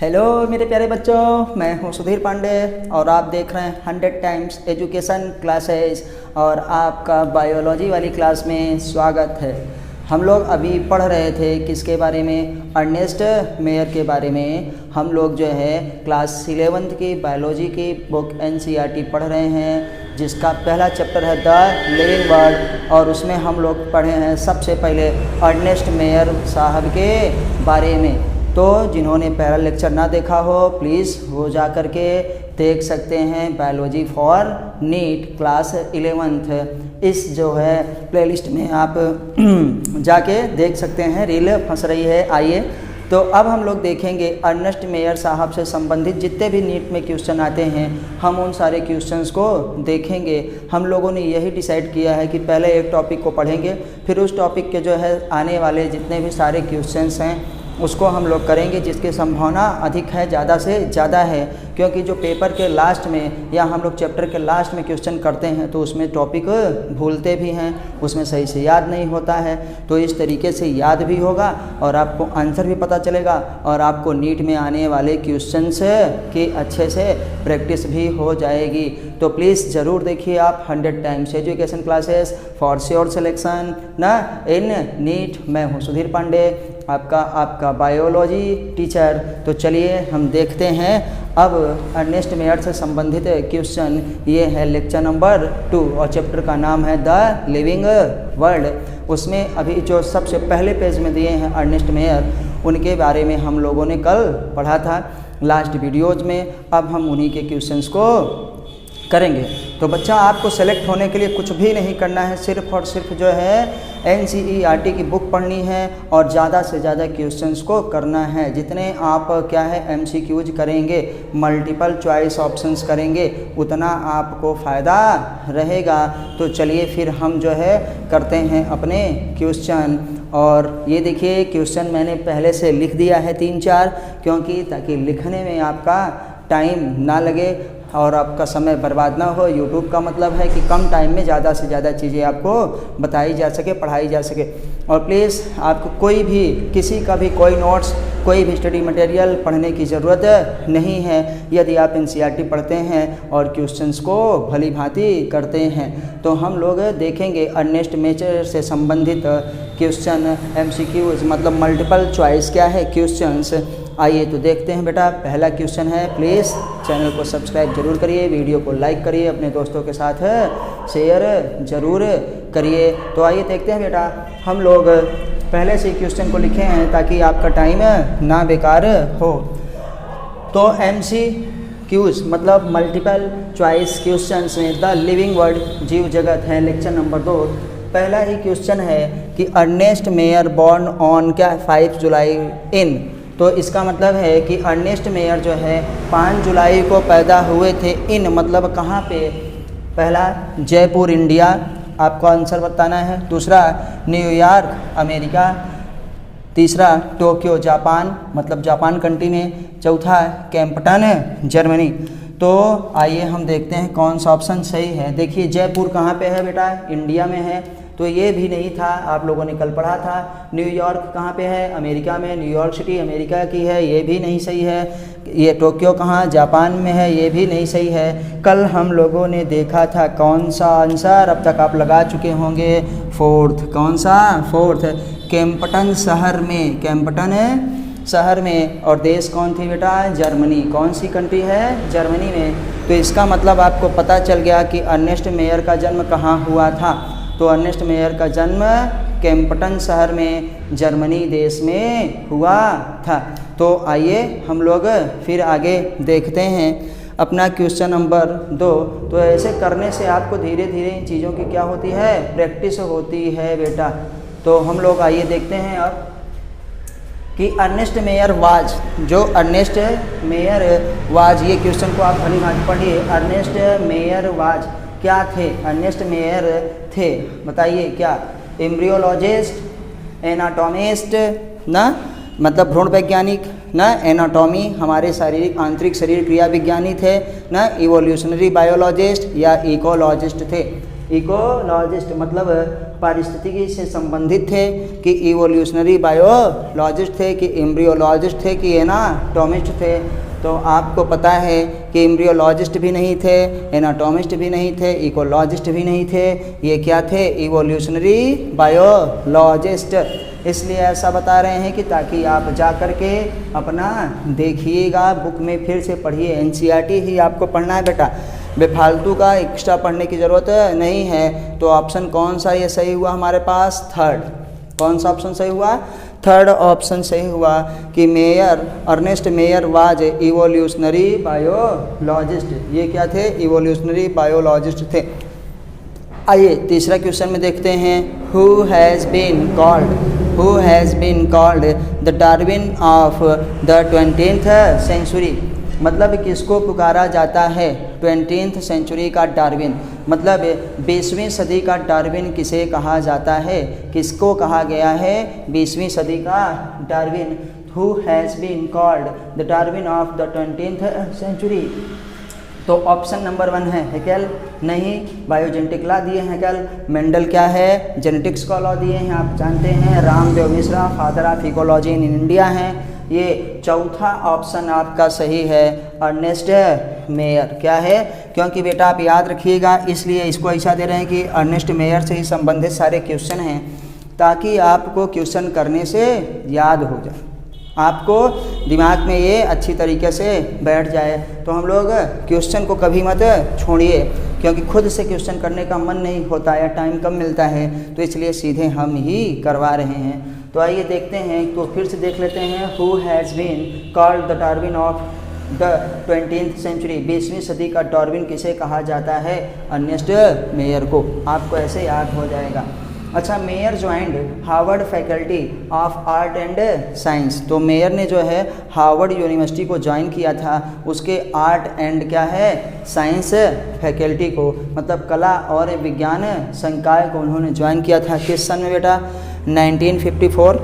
Hello मेरे प्यारे बच्चों, मैं हूं सुधीर पांडे और आप देख रहे हैं 100 टाइम्स एजुकेशन क्लासेस और आपका बायोलॉजी वाली क्लास में स्वागत है। हम लोग अभी पढ़ रहे थे किसके बारे में, अर्नेस्ट मेयर के बारे में। हम लोग जो है क्लास 11th की बायोलॉजी की बुक NCERT पढ़ रहे हैं, जिसका पहला चैप्टर है द लिविंग वर्ल्ड, और उसमें हम लोग पढ़े हैं सबसे पहले अर्नेस्ट मेयर साहब के बारे में। तो जिन्होंने पहला लेक्चर ना देखा हो प्लीज़ वो जा कर के देख सकते हैं, biology for NEET class 11th। इस जो है प्लेलिस्ट में आप जाके देख सकते हैं, रील फंस रही है। आइए तो अब हम लोग देखेंगे अर्नेस्ट मेयर साहब से संबंधित जितने भी नीट में क्वेश्चन आते हैं, हम उन सारे क्वेश्चंस को देखेंगे। हम लोगों ने यही डिसाइड किया है कि पहले एक टॉपिक को पढ़ेंगे, फिर उस टॉपिक के जो है आने वाले जितने भी सारे क्वेश्चंस हैं उसको हम लोग करेंगे, जिसकी संभावना अधिक है, ज़्यादा से ज़्यादा है। क्योंकि जो पेपर के लास्ट में या हम लोग चैप्टर के लास्ट में क्वेश्चन करते हैं तो उसमें टॉपिक भूलते भी हैं, उसमें सही से याद नहीं होता है। तो इस तरीके से याद भी होगा और आपको आंसर भी पता चलेगा और आपको नीट में आने वाले क्वेश्चंस की अच्छे से प्रैक्टिस भी हो जाएगी। तो प्लीज़ ज़रूर देखिए आप 100 times education classes for sure selection ना इन नीट। मैं हूँ सुधीर पांडे, आपका बायोलॉजी टीचर। तो चलिए हम देखते हैं अब अर्नेस्ट मेयर से संबंधित क्वेश्चन। ये है लेक्चर नंबर 2 और चैप्टर का नाम है द लिविंग वर्ल्ड। उसमें अभी जो सबसे पहले पेज में दिए हैं अर्नेस्ट मेयर, उनके बारे में हम लोगों ने कल पढ़ा था लास्ट वीडियोज़ में। अब हम उन्हीं के क्वेश्चंस को करेंगे। तो बच्चा आपको सेलेक्ट होने के लिए कुछ भी नहीं करना है, सिर्फ और सिर्फ जो है NCERT की बुक पढ़नी है और ज़्यादा से ज़्यादा क्वेश्चंस को करना है। जितने आप क्या है MCQs करेंगे, मल्टीपल चॉइस ऑप्शंस करेंगे, उतना आपको फ़ायदा रहेगा। तो चलिए फिर हम जो है करते हैं अपने क्वेश्चन। और ये देखिए क्वेश्चन मैंने पहले से लिख दिया है 3-4, क्योंकि ताकि लिखने में आपका टाइम ना लगे और आपका समय बर्बाद ना हो। YouTube का मतलब है कि कम टाइम में ज़्यादा से ज़्यादा चीज़ें आपको बताई जा सके, पढ़ाई जा सके। और प्लीज़ आपको कोई भी किसी का भी कोई नोट्स, कोई भी स्टडी मटेरियल पढ़ने की ज़रूरत नहीं है यदि आप NCERT पढ़ते हैं और क्वेश्चंस को भली भांति करते हैं। तो हम लोग देखेंगे अर्नेस्ट मेयर से संबंधित क्वेश्चन MCQs, मतलब मल्टीपल चॉइस क्या है क्वेश्चंस। आइए तो देखते हैं बेटा। पहला क्वेश्चन है, प्लीज़ चैनल को सब्सक्राइब जरूर करिए, वीडियो को लाइक करिए, अपने दोस्तों के साथ शेयर जरूर करिए। तो आइए देखते हैं बेटा, हम लोग पहले से क्वेश्चन को लिखे हैं ताकि आपका टाइम ना बेकार हो। तो MCQs मतलब मल्टीपल चॉइस क्वेश्चंस में द लिविंग वर्ल्ड जीव जगत है लेक्चर नंबर 2। पहला ही क्वेश्चन है कि अर्नेस्ट मेयर बॉर्न ऑन क्या 5 जुलाई इन। तो इसका मतलब है कि अर्नेस्ट मेयर जो है 5 जुलाई को पैदा हुए थे। इन मतलब कहाँ पे? पहला जयपुर इंडिया, आपको आंसर बताना है। दूसरा न्यूयॉर्क अमेरिका। तीसरा टोक्यो जापान, मतलब जापान कंट्री में। चौथा कैंपटन जर्मनी। तो आइए हम देखते हैं कौन सा ऑप्शन सही है। देखिए जयपुर कहाँ पे है बेटा? इंडिया में है, तो ये भी नहीं था, आप लोगों ने कल पढ़ा था। न्यूयॉर्क कहाँ पे है? अमेरिका में। न्यूयॉर्क सिटी अमेरिका की है, ये भी नहीं सही है। ये टोक्यो कहाँ? जापान में है, ये भी नहीं सही है। कल हम लोगों ने देखा था कौन सा आंसर, अब तक आप लगा चुके होंगे, 4th। कौन सा? 4th, कैंपटन शहर में। कैंपटन शहर में। और देश कौन थी बेटा? जर्मनी। कौन सी कंट्री है? जर्मनी में। तो इसका मतलब आपको पता चल गया कि अर्नेस्ट मेयर का जन्म कहाँ हुआ था। तो अर्नेस्ट मेयर का जन्म कैंपटन शहर में जर्मनी देश में हुआ था। तो आइए हम लोग फिर आगे देखते हैं अपना क्वेश्चन नंबर 2। तो ऐसे करने से आपको धीरे धीरे इन चीज़ों की क्या होती है? प्रैक्टिस होती है बेटा। तो हम लोग आइए देखते हैं अब कि अर्नेस्ट मेयर वाज, जो अर्नेस्ट मेयर वाज, ये क्वेश्चन को आप भली भांति पढ़िए। अर्नेस्ट मेयर वाज क्या थे? अर्नेस्ट मेयर थे, बताइए क्या? एम्ब्रियोलॉजिस्ट, एनाटॉमिस्ट ना, मतलब भ्रूण वैज्ञानिक ना, एनाटॉमी हमारे शारीरिक आंतरिक शरीर क्रिया विज्ञानी थे ना, इवोल्यूशनरी बायोलॉजिस्ट या इकोलॉजिस्ट थे। इकोलॉजिस्ट मतलब पारिस्थितिकी से संबंधित थे, कि इवोल्यूशनरी बायोलॉजिस्ट थे, कि एम्ब्रियोलॉजिस्ट थे, कि एनाटॉमिस्ट थे। तो आपको पता है कि एम्ब्रियोलॉजिस्ट भी नहीं थे, एनाटॉमिस्ट भी नहीं थे, इकोलॉजिस्ट भी नहीं थे, ये क्या थे? Evolutionary biologist. इसलिए ऐसा बता रहे हैं कि ताकि आप जा कर के अपना देखिएगा, बुक में फिर से पढ़िए। एनसीईआरटी ही आपको पढ़ना है बेटा, बेफालतू का एक्स्ट्रा पढ़ने की ज़रूरत नहीं है। तो ऑप्शन कौन सा ये सही हुआ हमारे पास? थर्ड। कौन सा ऑप्शन सही हुआ? थर्ड ऑप्शन सही हुआ कि Mayr, Ernst Mayr was evolutionary biologist. ये क्या थे? इवोल्यूशनरी बायोलॉजिस्ट थे। आइए तीसरा क्वेश्चन में देखते हैं। Who has been called the Darwin of the 20th century. मतलब किसको पुकारा जाता है 20th सेंचुरी का डार्विन? मतलब 20वीं सदी का डार्विन किसे कहा जाता है? किसको कहा गया है 20वीं सदी का Darwin? Who has been called the Darwin of the 20th century? तो ऑप्शन नंबर 1 है हेकेल। नहीं, बायोजेनेटिक लॉ दिए हैं हेकेल। मेंडल क्या है? जेनेटिक्स का लॉ दिए हैं, आप जानते हैं। Ramdev Mishra father of ecology in India हैं। ये चौथा ऑप्शन आपका सही है, अर्नेस्ट मेयर। क्या है? क्योंकि बेटा आप याद रखिएगा, इसलिए इसको ऐसा दे रहे हैं कि अर्नेस्ट मेयर से ही संबंधित सारे क्वेश्चन हैं, ताकि आपको क्वेश्चन करने से याद हो जाए, आपको दिमाग में ये अच्छी तरीके से बैठ जाए। तो हम लोग क्वेश्चन को कभी मत छोड़िए, क्योंकि खुद से क्वेश्चन करने का मन नहीं होता या टाइम कम मिलता है, तो इसलिए सीधे हम ही करवा रहे हैं। तो आइए देखते हैं, तो फिर से देख लेते हैं। Who has been called the Darwin of the 20th century. 20वीं सदी का डार्विन किसे कहा जाता है? अर्नेस्ट मेयर को। आपको ऐसे याद हो जाएगा। अच्छा, mayor joined Harvard faculty of art and science. तो मेयर ने जो है हार्वर्ड यूनिवर्सिटी को ज्वाइन किया था, उसके आर्ट एंड क्या है? साइंस फैकल्टी को, मतलब कला और विज्ञान संकाय को उन्होंने ज्वाइन किया था। किस सन में बेटा? 1954,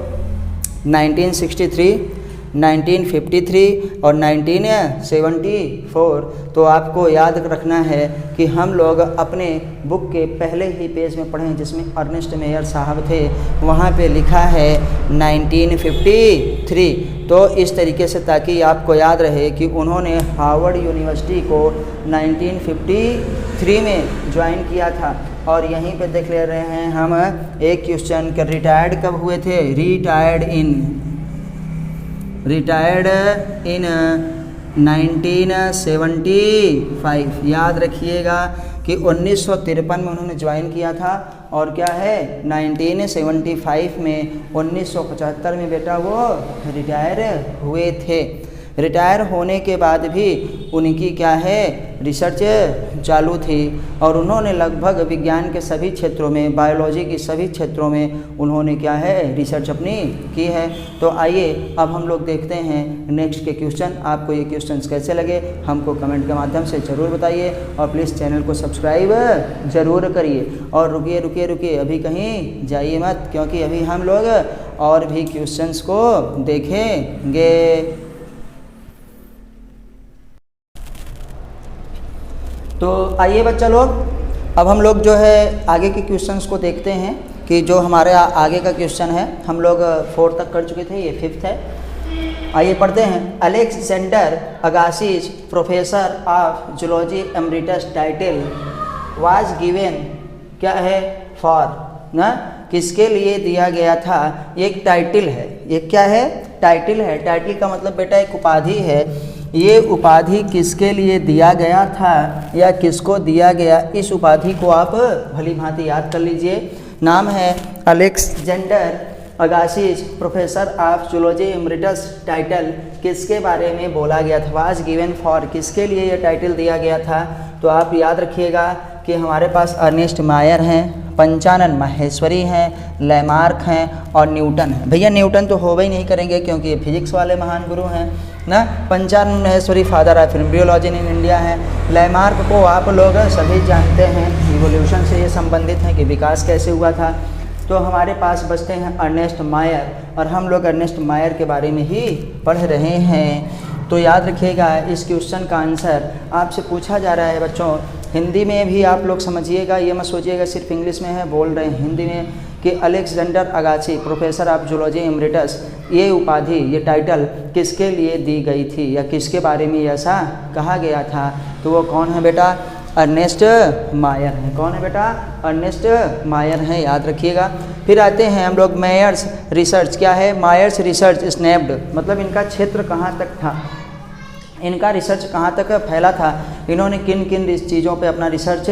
1963, 1953 और 1974। तो आपको याद रखना है कि हम लोग अपने बुक के पहले ही पेज में पढ़ें, जिसमें अर्नेस्ट मेयर साहब थे, वहाँ पे लिखा है 1953। तो इस तरीके से, ताकि आपको याद रहे कि उन्होंने हार्वर्ड यूनिवर्सिटी को 1953 में ज्वाइन किया था। और यहीं पे देख ले रहे हैं हम एक क्वेश्चन कि रिटायर्ड कब हुए थे? Retired in 1975। याद रखिएगा कि 1953 में उन्होंने ज्वाइन किया था, और क्या है 1975 में 1975 में बेटा वो रिटायर हुए थे। रिटायर होने के बाद भी उनकी क्या है रिसर्च चालू थी, और उन्होंने लगभग विज्ञान के सभी क्षेत्रों में, बायोलॉजी के सभी क्षेत्रों में उन्होंने क्या है रिसर्च अपनी की है। तो आइए अब हम लोग देखते हैं नेक्स्ट के क्वेश्चन। आपको ये क्वेश्चंस कैसे लगे हमको कमेंट के माध्यम से ज़रूर बताइए, और प्लीज़ चैनल को सब्सक्राइब ज़रूर करिए। और रुकिए अभी कहीं जाइए मत, क्योंकि अभी हम लोग और भी क्वेश्चंस को देखेंगे। तो आइए बच्चा लोग, अब हम लोग जो है आगे के क्वेश्चंस को देखते हैं, कि जो हमारे आगे का क्वेश्चन है, हम लोग 4 तक कर चुके थे, ये 5th है। आइए पढ़ते हैं। Alexander Agassiz professor of zoology emeritus title was given, क्या है? फॉर, ना किसके लिए दिया गया था? एक टाइटल है, ये क्या है? टाइटल है। टाइटल का मतलब बेटा एक उपाधि है। ये उपाधि किसके लिए दिया गया था या किसको दिया गया, इस उपाधि को आप भली भांति याद कर लीजिए। नाम है Alexander Agassiz professor of zoology emeritus title किसके बारे में बोला गया था? वाज गिवन फॉर, किसके लिए ये टाइटल दिया गया था? तो आप याद रखिएगा कि हमारे पास अर्नेस्ट मायर हैं, पंचानन माहेश्वरी हैं, लैमार्क हैं और न्यूटन है। भैया न्यूटन तो हो ही नहीं करेंगे, क्योंकि ये फिजिक्स वाले महान गुरु हैं ना। Panchanan Maheshwari father of embryology in India हैं। लैमार्क को आप लोग सभी जानते हैं, इवोल्यूशन से ये संबंधित हैं कि विकास कैसे हुआ था। तो हमारे पास बचते हैं अर्नेस्ट मायर, और हम लोग अर्नेस्ट मायर के बारे में ही पढ़ रहे हैं। तो याद रखिएगा इस क्वेश्चन का आंसर आपसे पूछा जा रहा है बच्चों हिंदी में भी आप लोग समझिएगा, ये मत सोचिएगा सिर्फ इंग्लिश में है बोल रहे हैं, हिंदी में कि Alexander Agassiz professor of zoology emeritus, ये उपाधि, ये टाइटल किसके लिए दी गई थी या किसके बारे में ऐसा कहा गया था? तो वो कौन है बेटा? अर्नेस्ट मायर है। कौन है बेटा? अर्नेस्ट मायर है, याद रखिएगा। फिर आते हैं हम लोग मायर्स रिसर्च। क्या है मायर्स रिसर्च? स्नैप्ड, मतलब इनका क्षेत्र कहाँ तक था, इनका रिसर्च कहाँ तक फैला था, इन्होंने किन किन चीज़ों पे अपना रिसर्च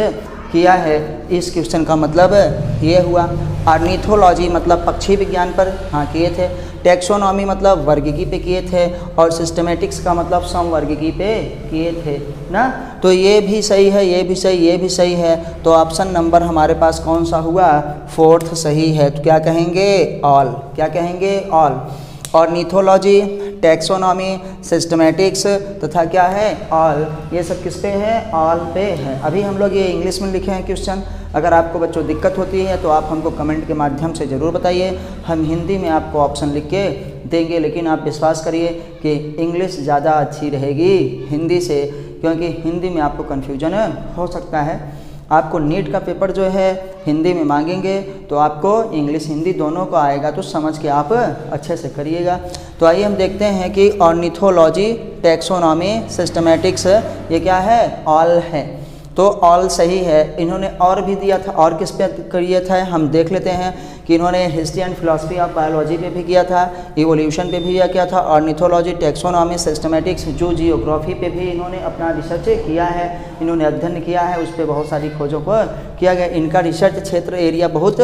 किया है, इस क्वेश्चन का मतलब ये हुआ। ऑर्निथोलॉजी मतलब पक्षी विज्ञान पर हाँ किए थे, टैक्सोनॉमी मतलब वर्गीकी पे किए थे, और सिस्टमेटिक्स का मतलब समवर्गीकी पे किए थे ना। तो ये भी सही है, ये भी सही, ये भी सही है। तो ऑप्शन नंबर हमारे पास कौन सा हुआ? 4th सही है। तो क्या कहेंगे? ऑल। क्या कहेंगे? ऑल। ऑर्निथोलॉजी, टैक्सोनॉमी, सिस्टमेटिक्स तथा क्या है? ऑल। ये सब किस पे है? ऑल पे है। अभी हम लोग ये इंग्लिश में लिखे हैं क्वेश्चन। अगर आपको बच्चों दिक्कत होती है तो आप हमको कमेंट के माध्यम से ज़रूर बताइए, हम हिंदी में आपको ऑप्शन लिख के देंगे। लेकिन आप विश्वास करिए कि इंग्लिश ज़्यादा अच्छी रहेगी हिंदी से, क्योंकि हिंदी में आपको कन्फ्यूजन हो सकता है। आपको नीट का पेपर जो है हिंदी में मांगेंगे तो आपको इंग्लिश हिंदी दोनों को आएगा, तो समझ के आप अच्छे से करिएगा। तो आइए हम देखते हैं कि ऑर्निथोलॉजी, टैक्सोनॉमी, सिस्टमेटिक्स ये क्या है? ऑल है। तो ऑल सही है। इन्होंने और भी दिया था, और किस पे किया था हम देख लेते हैं कि इन्होंने history and philosophy of biology पे भी किया था, इवोल्यूशन पे भी किया था, ऑर्निथोलॉजी, टैक्सोनॉमी, सिस्टमेटिक्स, जू जियोग्राफी पे भी इन्होंने अपना रिसर्च किया है, इन्होंने अध्ययन किया है, उस पर बहुत सारी खोजों को किया गया। इनका रिसर्च क्षेत्र एरिया बहुत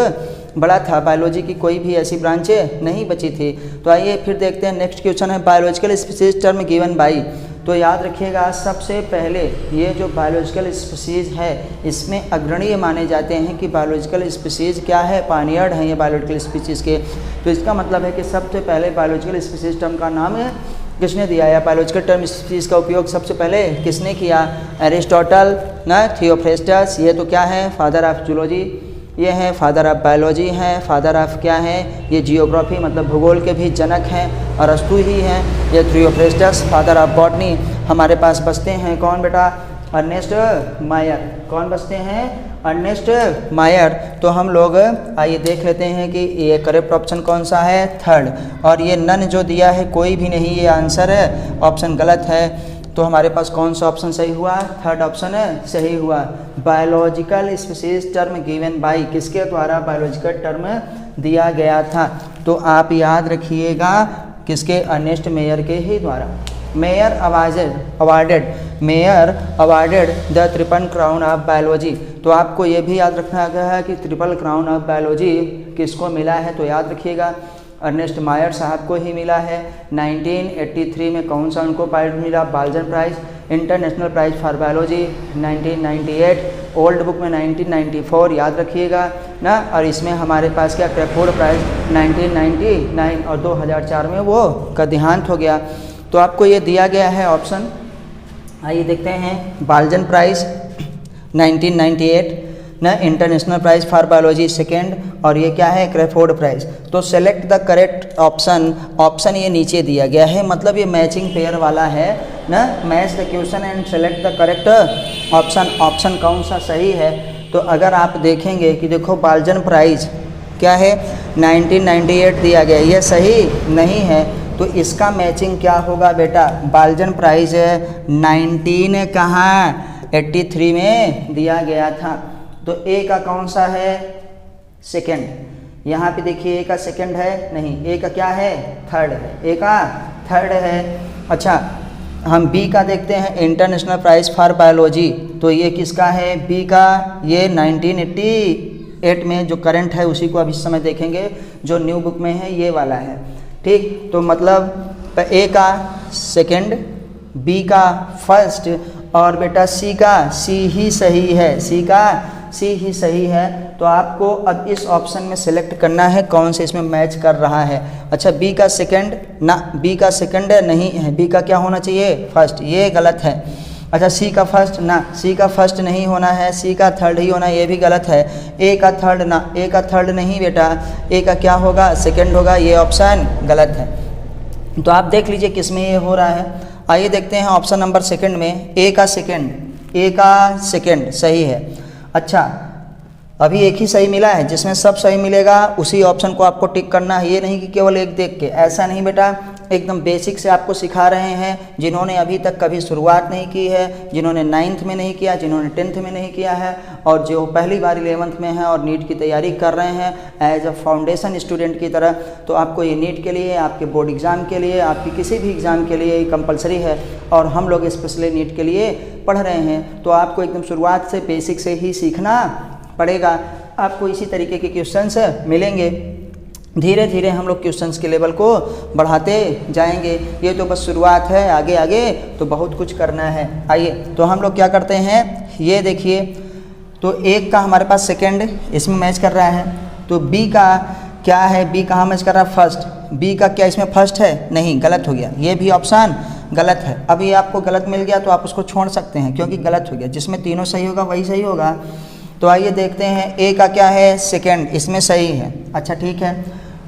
बड़ा था, बायोलॉजी की कोई भी ऐसी ब्रांच नहीं बची थी। तो आइए फिर देखते हैं नेक्स्ट क्वेश्चन है biological species term given by. तो याद रखिएगा सबसे पहले ये जो बायोलॉजिकल स्पीसीज है इसमें अग्रणीय माने जाते हैं कि बायोलॉजिकल स्पीसीज क्या है? पायनियर हैं ये बायोलॉजिकल स्पीसीज के। तो इसका मतलब है कि सबसे पहले बायोलॉजिकल स्पीसीज टर्म का नाम किसने दिया या बायोलॉजिकल टर्म स्पीसीज का उपयोग सबसे पहले किसने किया? एरिस्टोटल ना, थियोफ्रेस्टस, ये तो क्या है? फादर ऑफ जूलॉजी, ये हैं फादर ऑफ बायोलॉजी हैं, फादर ऑफ क्या हैं? ये जियोग्राफी मतलब भूगोल के भी जनक हैं, अरस्तु ही हैं। ये थियोफ्रेस्टस फादर ऑफ बॉटनी। हमारे पास बचते हैं कौन बेटा? अर्नेस्ट मायर। कौन बचते हैं? अर्नेस्ट मायर। तो हम लोग आइए देख लेते हैं कि ये करेक्ट ऑप्शन कौन सा है? 3rd। और ये नन जो दिया है कोई भी नहीं, ये आंसर है, ऑप्शन गलत है। तो हमारे पास कौन सा ऑप्शन सही हुआ? 3rd ऑप्शन सही हुआ। Biological species term given by, किसके द्वारा बायोलॉजिकल टर्म दिया गया था? तो आप याद रखिएगा किसके? अर्नेस्ट मेयर के ही द्वारा। Mayor awarded the triple crown of biology. तो आपको ये भी याद रखना गया है कि ट्रिपल क्राउन ऑफ बायोलॉजी किसको मिला है? तो याद रखिएगा अर्नेस्ट मायर साहब को ही मिला है। 1983 में कौन सा उनको प्राइज मिला? Balzan prize. International prize for biology 1998, old book में 1994, याद रखिएगा ना। और इसमें हमारे पास क्या? क्रैफोर्ड प्राइज 1999, और 2004 में वो का देहांत हो गया। तो आपको ये दिया गया है ऑप्शन। आइए देखते हैं बाल्जन प्राइज 1998 ना, international prize for biology 2nd, और ये क्या है? Crafoord prize. तो select the correct option. Option ये नीचे दिया गया है, मतलब ये मैचिंग पेयर वाला है ना। Match the question and select the correct option. Option कौन सा सही है? तो अगर आप देखेंगे कि देखो बाल्जन प्राइज क्या है? 1998 दिया गया, ये सही नहीं है। तो इसका मैचिंग क्या होगा बेटा? बाल्जन प्राइज 1983 में दिया गया था। तो ए का कौन सा है? 2nd। यहाँ पे देखिए ए का 2nd है नहीं, ए का क्या है? 3rd है। ए का 3rd है। अच्छा हम बी का देखते हैं, इंटरनेशनल प्राइज फॉर बायोलॉजी। तो ये किसका है? बी का। ये 1988 में जो करंट है उसी को अभी समय देखेंगे, जो न्यू बुक में है ये वाला है। ठीक, तो मतलब ए का 2nd, बी का 1st, और बेटा सी का सी ही सही है। सी का सी ही सही है। तो आपको अब इस ऑप्शन में सेलेक्ट करना है कौन से इसमें मैच कर रहा है। अच्छा बी का 2nd ना, बी का 2nd नहीं है, बी का क्या होना चाहिए? 1st, ये गलत है। अच्छा सी का 1st ना, सी का 1st नहीं होना है, सी का 3rd ही होना, ये भी गलत है। ए का 3rd ना, ए का 3rd नहीं बेटा, ए का क्या होगा? 2nd होगा, ये ऑप्शन गलत है। तो आप देख लीजिए किस में ये हो रहा है। आइए देखते हैं ऑप्शन नंबर 2nd में, ए का 2nd ए का सेकंड सही है। अच्छा, अभी एक ही सही मिला है, जिसमें सब सही मिलेगा उसी ऑप्शन को आपको टिक करना है, ये नहीं कि केवल एक देख के। ऐसा नहीं बेटा, एकदम बेसिक से आपको सिखा रहे हैं। जिन्होंने अभी तक कभी शुरुआत नहीं की है, जिन्होंने 9th में नहीं किया, जिन्होंने 10th में नहीं किया है, और जो पहली बार 11th में है और नीट की तैयारी कर रहे हैं एज अ फाउंडेशन स्टूडेंट की तरह, तो आपको ये नीट के लिए, आपके बोर्ड एग्ज़ाम के लिए, आपकी किसी भी एग्ज़ाम के लिए कंपलसरी है। और हम लोग स्पेशली नीट के लिए पढ़ रहे हैं, तो आपको एकदम शुरुआत से बेसिक से ही सीखना पड़ेगा। आपको इसी तरीके के क्वेश्चंस मिलेंगे। धीरे धीरे हम लोग क्वेश्चंस के लेवल को बढ़ाते जाएंगे। ये तो बस शुरुआत है, आगे आगे तो बहुत कुछ करना है। आइए तो हम लोग क्या करते हैं, ये देखिए, तो एक का हमारे पास सेकंड इसमें मैच कर रहा है, तो बी का क्या है, बी कहाँ मैच कर रहा है, फर्स्ट। बी का क्या इसमें फर्स्ट है, नहीं, गलत हो गया, ये भी ऑप्शन गलत है। अब ये आपको गलत मिल गया तो आप उसको छोड़ सकते हैं क्योंकि गलत हो गया, जिसमें तीनों सही होगा वही सही होगा। तो आइए देखते हैं, ए का क्या है, सेकंड, इसमें सही है। अच्छा ठीक है,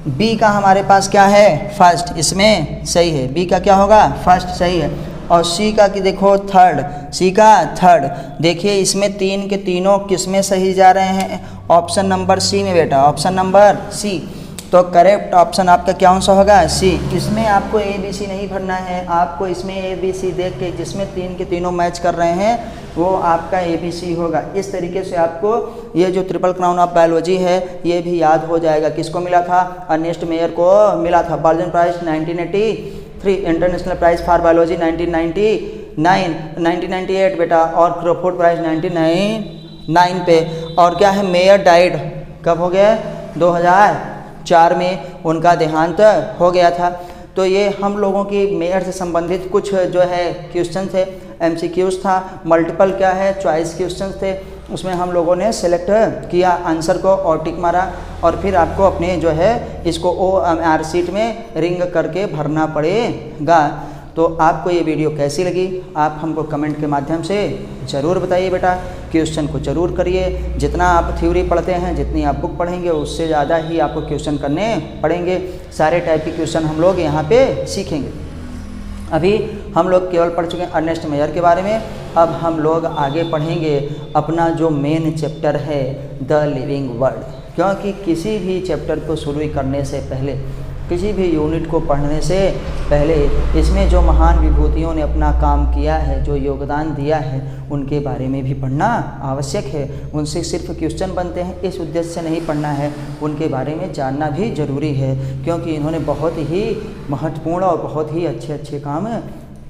बी का हमारे पास क्या है, फर्स्ट, इसमें सही है। बी का क्या होगा, फर्स्ट, सही है। और सी का कि देखो थर्ड, सी का थर्ड। देखिए इसमें तीन के तीनों किसमें सही जा रहे हैं, ऑप्शन नंबर सी में बेटा, ऑप्शन नंबर सी। तो करेक्ट ऑप्शन आपका क्या सा होगा, सी। इसमें आपको ए बी सी नहीं भरना है, आपको इसमें ए बी सी देख के जिसमें तीन के तीनों मैच कर रहे हैं वो आपका ए बी सी होगा। इस तरीके से आपको ये जो ट्रिपल क्राउन ऑफ बायोलॉजी है ये भी याद हो जाएगा। किसको मिला था, अर्नेस्ट मेयर को मिला था। Balzan prize 1983, international prize for biology 1998 बेटा, और क्रोफोर्ड प्राइज 1999 पे। और क्या है, मेयर डाइड कब हो गया, 2004 में उनका देहांत हो गया था। तो ये हम लोगों की मेयर से संबंधित कुछ जो है क्वेश्चन थे, MCQs था, मल्टीपल क्या है चॉइस क्वेश्चन थे। उसमें हम लोगों ने सेलेक्ट किया आंसर को और टिक मारा, और फिर आपको अपने जो है इसको OMR शीट में रिंग करके भरना पड़ेगा। तो आपको ये वीडियो कैसी लगी आप हमको कमेंट के माध्यम से ज़रूर बताइए बेटा। क्वेश्चन को ज़रूर करिए, जितना आप थ्योरी पढ़ते हैं, जितनी आप बुक पढ़ेंगे उससे ज़्यादा ही आपको क्वेश्चन करने पड़ेंगे। सारे टाइप के क्वेश्चन हम लोग यहाँ पे सीखेंगे। अभी हम लोग केवल पढ़ चुके हैं अर्नेस्ट मेयर के बारे में, अब हम लोग आगे पढ़ेंगे अपना जो मेन चैप्टर है द लिविंग वर्ल्ड। क्योंकि किसी भी चैप्टर को शुरू करने से पहले, किसी भी यूनिट को पढ़ने से पहले इसमें जो महान विभूतियों ने अपना काम किया है, जो योगदान दिया है, उनके बारे में भी पढ़ना आवश्यक है। उनसे सिर्फ क्वेश्चन बनते हैं इस उद्देश्य से नहीं पढ़ना है, उनके बारे में जानना भी ज़रूरी है, क्योंकि इन्होंने बहुत ही महत्वपूर्ण और बहुत ही अच्छे काम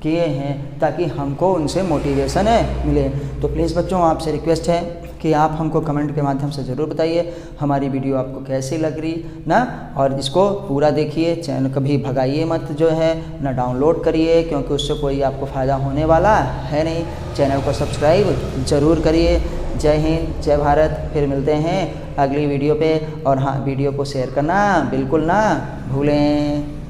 किए हैं ताकि हमको उनसे मोटिवेशन मिले। तो प्लीज़ बच्चों आपसे रिक्वेस्ट है कि आप हमको कमेंट के माध्यम से ज़रूर बताइए हमारी वीडियो आपको कैसी लग रही ना, और इसको पूरा देखिए, चैनल कभी भगाइए मत जो है ना, डाउनलोड करिए क्योंकि उससे कोई आपको फ़ायदा होने वाला है नहीं। चैनल को सब्सक्राइब ज़रूर करिए। जय हिंद, जय भारत। फिर मिलते हैं अगली वीडियो पे, और हाँ, वीडियो को शेयर करना बिल्कुल ना भूलें।